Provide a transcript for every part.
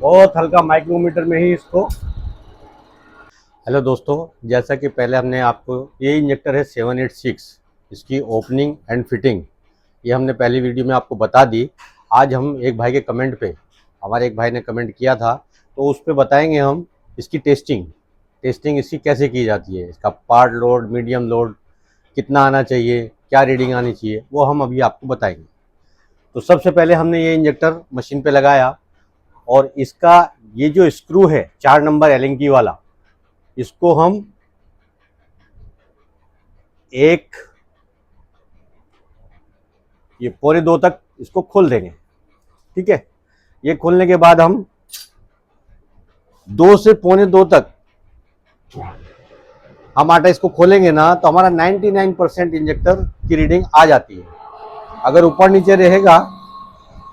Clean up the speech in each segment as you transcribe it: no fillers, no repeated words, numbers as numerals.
बहुत हल्का माइक्रोमीटर में ही इसको। हेलो दोस्तों, जैसा कि पहले हमने आपको, ये इंजेक्टर है 786, इसकी ओपनिंग एंड फिटिंग ये हमने पहली वीडियो में आपको बता दी। आज हम एक भाई के कमेंट पे, हमारे एक भाई ने कमेंट किया था, तो उस पे बताएंगे हम इसकी टेस्टिंग टेस्टिंग इसकी कैसे की जाती है, इसका पार्ट लोड, मीडियम लोड कितना आना चाहिए, क्या रीडिंग आनी चाहिए, वो हम अभी आपको बताएंगे। तो सबसे पहले हमने ये इंजेक्टर मशीन पे लगाया और इसका ये जो स्क्रू है 4 नंबर एलेंकी वाला, इसको हम एक ये पौने 2 तक इसको खोल देंगे। ठीक है, ये खोलने के बाद हम 2 से पौने 2 तक हम आटा इसको खोलेंगे ना, तो हमारा 99% इंजेक्टर की रीडिंग आ जाती है। अगर ऊपर नीचे रहेगा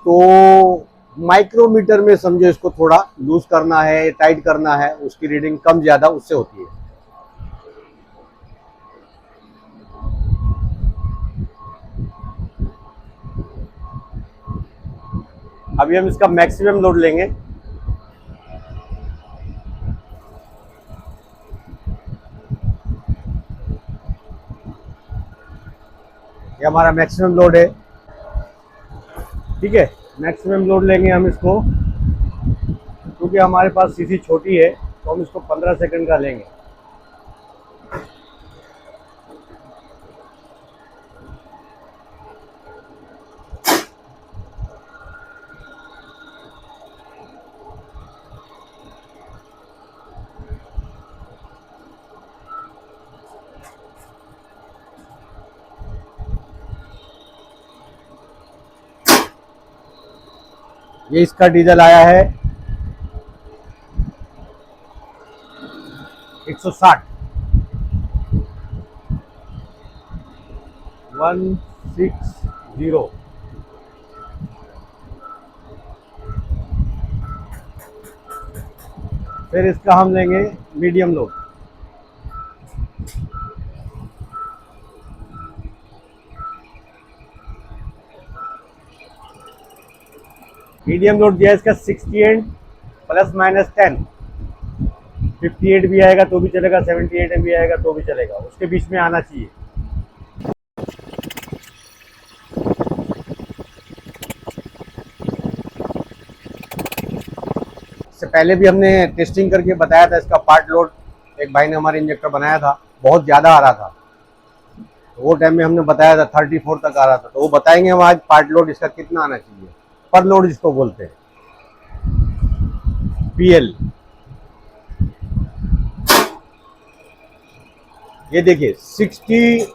तो माइक्रोमीटर में समझो इसको थोड़ा लूज करना है, टाइट करना है, उसकी रीडिंग कम ज्यादा उससे होती है। अभी हम इसका मैक्सिमम लोड लेंगे। ये हमारा मैक्सिमम लोड है। ठीक है, मैक्सिमम लोड लेंगे हम इसको, क्योंकि हमारे पास सीसी छोटी है तो हम इसको 15 सेकंड का लेंगे। ये इसका डीजल आया है 160, 160। फिर इसका हम लेंगे मीडियम लोड। मीडियम लोड दिया इसका 68 प्लस माइनस 10, 58 भी आएगा तो भी चलेगा, 78 भी आएगा तो भी चलेगा, उसके बीच में आना चाहिए। इससे पहले भी हमने टेस्टिंग करके बताया था इसका पार्ट लोड, एक भाई ने हमारे इंजेक्टर बनाया था, बहुत ज़्यादा आ रहा था, तो वो टाइम में हमने बताया था 34 तक आ रहा था। तो वो बताएंगे हम आज पार्ट लोड इसका कितना आना चाहिए, पर लोड जिसको बोलते हैं, पीएल। ये देखिए 68,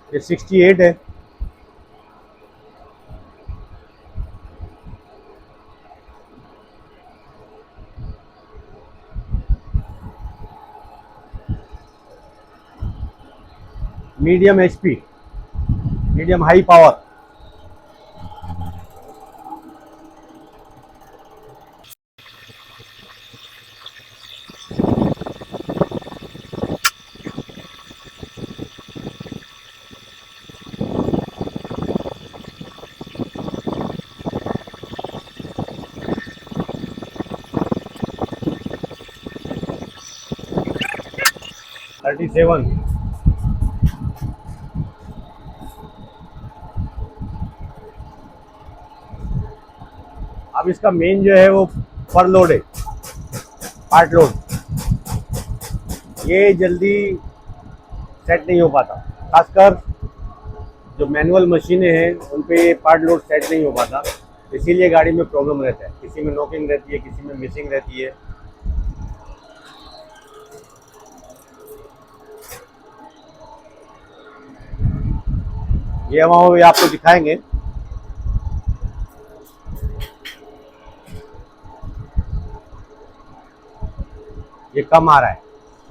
ये 68 है। Medium HP, medium high power. Thirty seven. अब इसका मेन जो है वो पर लोड है, पार्ट लोड, ये जल्दी सेट नहीं हो पाता। खासकर जो मैनुअल मशीनें हैं उन पे ये पार्ट लोड सेट नहीं हो पाता, इसीलिए गाड़ी में प्रॉब्लम रहता है, किसी में नॉकिंग रहती है, किसी में मिसिंग रहती है। ये हम अभी आपको दिखाएंगे। ये कम आ रहा है,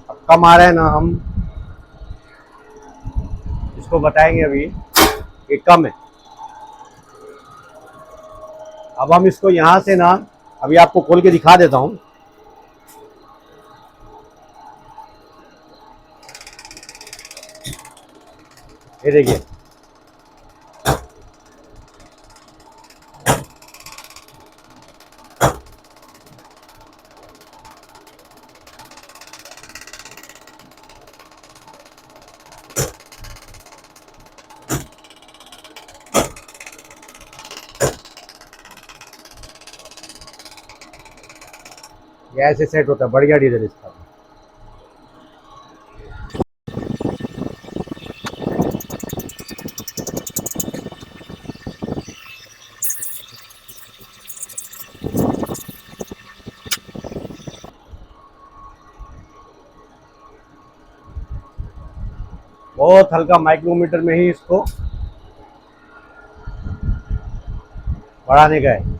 अब कम आ रहा है ना, हम इसको बताएंगे अभी, ये कम है। अब हम इसको यहाँ से ना, अभी आपको खोल के दिखा देता हूँ। ये देखिए, ये ऐसे सेट होता है, बढ़िया डीजल इसका। बहुत हल्का माइक्रोमीटर में ही इसको बढ़ाने का है।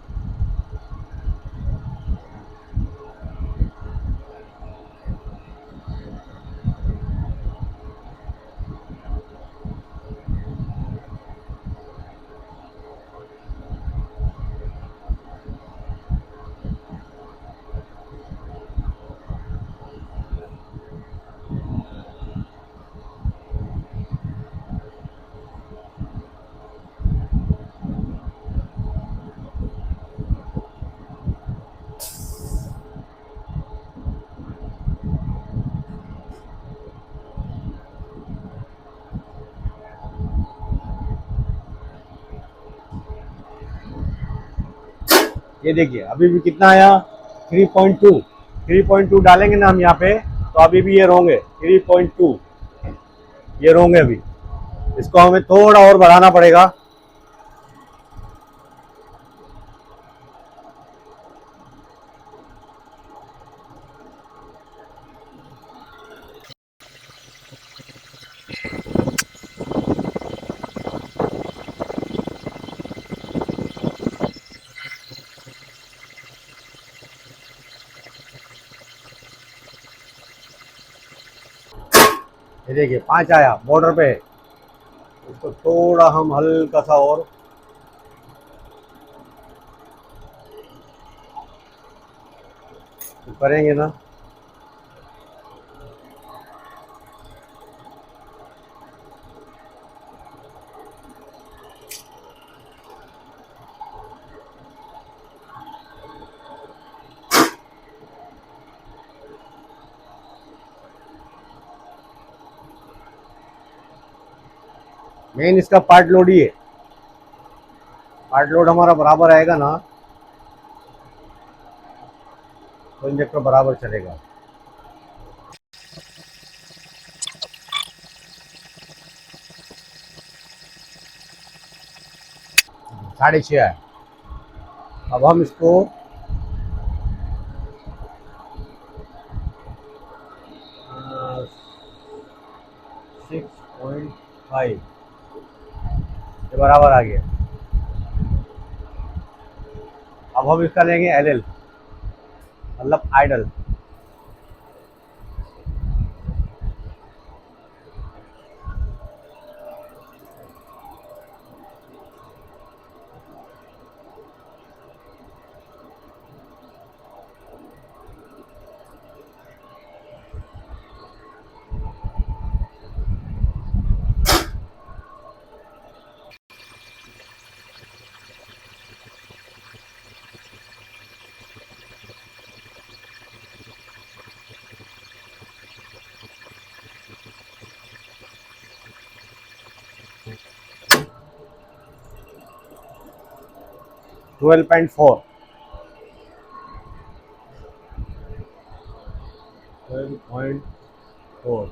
ये देखिए अभी भी कितना आया, 3.2। 3.2 डालेंगे ना हम यहाँ पे, तो अभी भी ये रोंगे 3.2, ये रोंगे अभी। इसको हमें थोड़ा और बढ़ाना पड़ेगा। ये देखिए 5 आया बॉर्डर पे, इसको थोड़ा हम हल्का सा और करेंगे ना। मेन इसका पार्ट लोड ही है, पार्ट लोड हमारा बराबर आएगा ना तो इंजेक्टर बराबर चलेगा। साढ़े 6 है। अब हम इसको 6.5 ये बराबर आ गया। अब हम इसका लेंगे LL, मतलब आइडल। ट्वेल्व पॉइंट फोर 12.4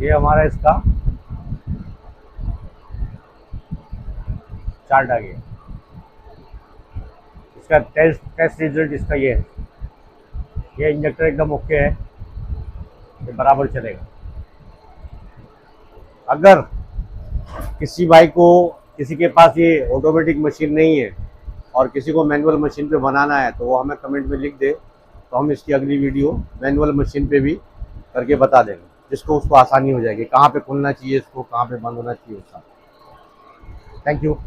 ये हमारा इसका चार्ट आ गया। इसका टेस्ट रिजल्ट इसका ये है। ये इंजेक्टर एकदम ओके है, ये बराबर चलेगा। अगर किसी भाई को, किसी के पास ये ऑटोमेटिक मशीन नहीं है और किसी को मैनुअल मशीन पे बनाना है तो वो हमें कमेंट में लिख दे, तो हम इसकी अगली वीडियो मैनुअल मशीन पे भी करके बता देंगे, जिसको उसको आसानी हो जाएगी कहाँ पे खुलना चाहिए, इसको कहाँ पे बंद होना चाहिए उसका। Thank you.